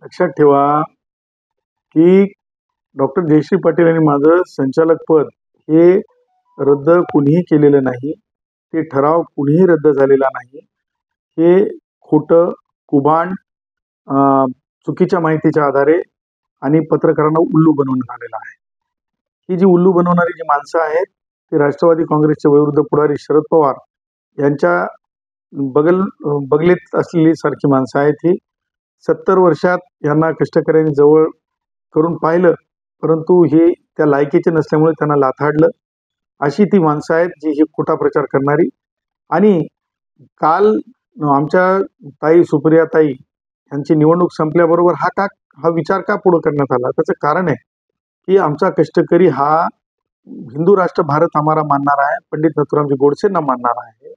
लक्षात ठेवा की डॉक्टर जयश्री पाटील आणि माझं संचालक पद हे रद्द कुणीही केलेलं नाही. ते ठराव कुणीही रद्द झालेला नाही. हे खोटं, कुभांड, चुकीच्या माहितीच्या आधारे आणि पत्रकारांना उल्लू बनवण्यात आलेलं आहे. ही जी उल्लू बनवणारी जी माणसं आहेत ती राष्ट्रवादी काँग्रेसचे वयोवृद्ध पुढारी शरद पवार यांच्या बगलेत असलेली सारखी माणसं आहेत. ही 70 वर्षात यांना कष्टकऱ्यांनी जवळ करून पाहिलं, परंतु हे त्या लायकीचे नसल्यामुळे त्यांना लाथाडलं. अशी ती माणसं आहेत जी ही खोटा प्रचार करणारी. आणि काल आमच्या ताई सुप्रियाताई यांची निवडणूक संपल्याबरोबर हा विचार का पुढे करण्यात आला? त्याचं कारण आहे की आमचा कष्टकरी हा हिंदू राष्ट्र भारत हमारा मानणारा आहे, पंडित नथुरामजी गोडसेंना मानणारा आहे.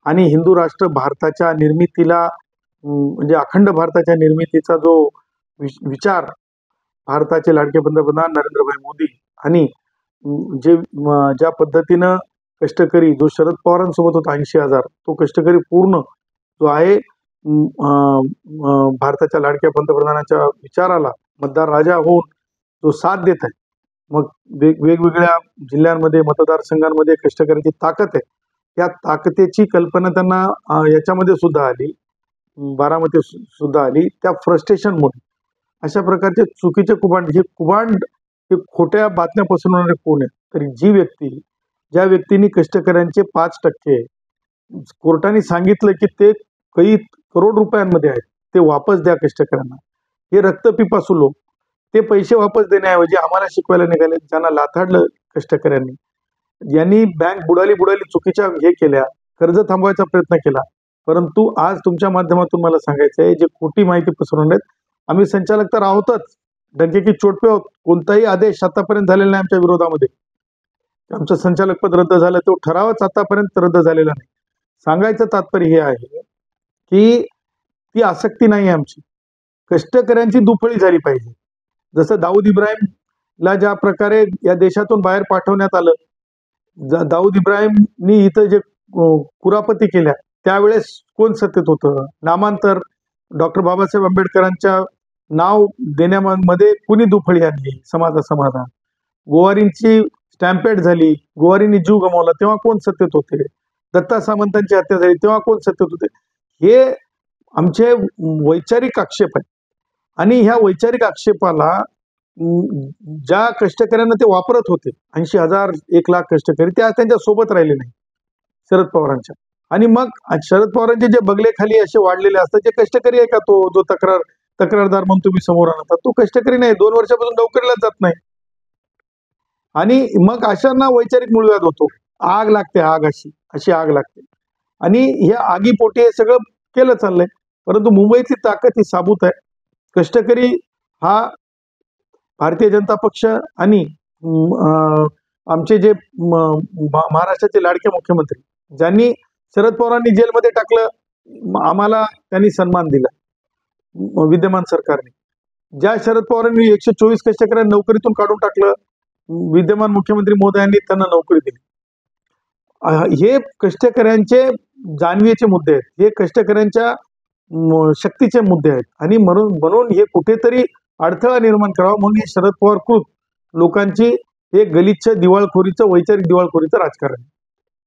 आणि हिंदू राष्ट्र भारताच्या निर्मितीला म्हणजे अखंड भारताच्या निर्मितीचा जो विचार भारताचे लाडके पंतप्रधान नरेंद्रभाई मोदी आणि ज्या पद्धतीनं कष्टकरी जो शरद पवारांसोबत होता 80,000, तो कष्टकरी पूर्ण जो आहे भारताच्या लाडक्या पंतप्रधानाच्या विचाराला मतदार राजा होऊन जो साथ देत आहे. मग वेगवेगळ्या जिल्ह्यांमध्ये मतदारसंघांमध्ये कष्टकऱ्याची ताकद आहे. त्या ताकदीची कल्पना त्यांना याच्यामध्ये सुद्धा आली, बारामती सुद्धा आली. त्या फ्रस्ट्रेशनमुळे अशा प्रकारचे चुकीचे कुभांड हे खोट्या बातम्या पसरवणारे कोण आहेत? तरी ज्या व्यक्तींनी कष्टकऱ्यांचे 5% कोर्टाने सांगितलं की ते काही करोड रुपयांमध्ये आहेत, ते वापस द्या कष्टकऱ्यांना. हे रक्तपिपासू लोक ते पैसे वापस देण्याऐवजी आम्हाला शिकवायला निघाले. ज्यांना लाथाडलं कष्टकऱ्यांनी, यांनी बँक बुडाली चुकीच्या हे केल्या, कर्ज थांबवायचा प्रयत्न केला. परंतु आज तुमच्या माध्यमातून मला सांगायचं आहे, जे खोटी माहिती पसरवणार आहेत, आम्ही संचालक तर आहोतच, डंके की चोट पे आहोत. कोणताही आदेश आतापर्यंत झालेला नाही आमच्या विरोधामध्ये. आमचं संचालक पद रद्द झालं, तो ठरावच आतापर्यंत रद्द झालेला नाही. सांगायचं तात्पर्य हे आहे की ती आसक्ती नाही आमची. कष्टकऱ्यांची दुफळी झाली पाहिजे. जसं दाऊद इब्राहिमला ज्या प्रकारे या देशातून बाहेर पाठवण्यात आलं, दाऊद इब्राहिमनी इथं जे कुरापती केल्या त्यावेळेस कोण सत्तेत होतं? नामांतर डॉक्टर बाबासाहेब आंबेडकरांच्या नाव देण्यामध्ये कुणी दुफळी आणली? समाजा गोवारींची स्टॅम्पेड झाली, गोवारींनी जीव गमावला, तेव्हा कोण सत्तेत होते? दत्ता सामंतांची हत्या झाली तेव्हा कोण सत्तेत होते? हे आमचे वैचारिक आक्षेप आहेत. आणि ह्या वैचारिक आक्षेपाला ज्या कष्टकऱ्यांना ते वापरत होते, 80,000 1,00,000 कष्टकरी, त्या त्यांच्या सोबत राहिले नाही शरद पवारांच्या. आणि मग शरद पवारांचे जे बगले खाली असे वाढलेले असतात, जे कष्टकरी आहे का तो जो तक्रारदार म्हणून तुम्ही समोर आणता, तो कष्टकरी नाही, 2 वर्षापासून नोकरीलाच जात नाही. आणि मग अशांना वैचारिक मूळव्याध होतो, आग लागते, अशी आग लागते. आणि ह्या आगीपोटी हे सगळं केलं चाललंय. परंतु मुंबईची ताकद ही साबूत आहे. कष्टकरी हा भारतीय जनता पक्ष आणि आमचे जे महाराष्ट्राचे लाडके मुख्यमंत्री, ज्यांनी शरद पवारांनी जेलमध्ये टाकलं, आम्हाला त्यांनी सन्मान दिला विद्यमान सरकारने. ज्या शरद पवारांनी 124 कष्टकऱ्यांना नोकरीतून काढून टाकलं, विद्यमान मुख्यमंत्री महोदयांनी त्यांना नोकरी दिली. हे कष्टकऱ्यांचे जाणीवेचे मुद्दे आहेत, हे कष्टकऱ्यांच्या शक्तीचे मुद्दे आहेत. आणि म्हणून हे कुठेतरी अडथळा निर्माण करावा म्हणून हे शरद पवार कृत लोकांची हे गलिच्छ दिवाळखोरीचं, वैचारिक दिवाळखोरीचं राजकारण.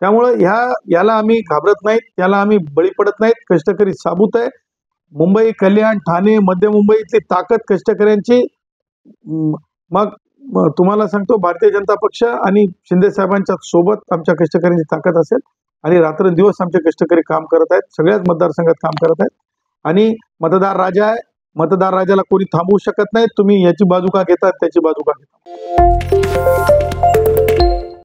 त्यामुळं याला आम्ही घाबरत नाहीत, याला आम्ही बळी पडत नाहीत. कष्टकरी साबूत आहे. मुंबई, कल्याण, ठाणे, मध्य मुंबईतली ताकद कष्टकऱ्यांची. मग तुम्हाला सांगतो, भारतीय जनता पक्ष आणि शिंदे साहेबांच्या सोबत आमच्या कष्टकऱ्यांची ताकद असेल. आणि रात्रंदिवस आमचे कष्टकरी काम करत आहेत, सगळ्याच मतदारसंघात काम करत आहेत. आणि मतदार राजा आहे, मतदार राजाला कोणी थांबवू शकत नाही. तुम्ही याची बाजू का घेतात, त्याची बाजू का घेता.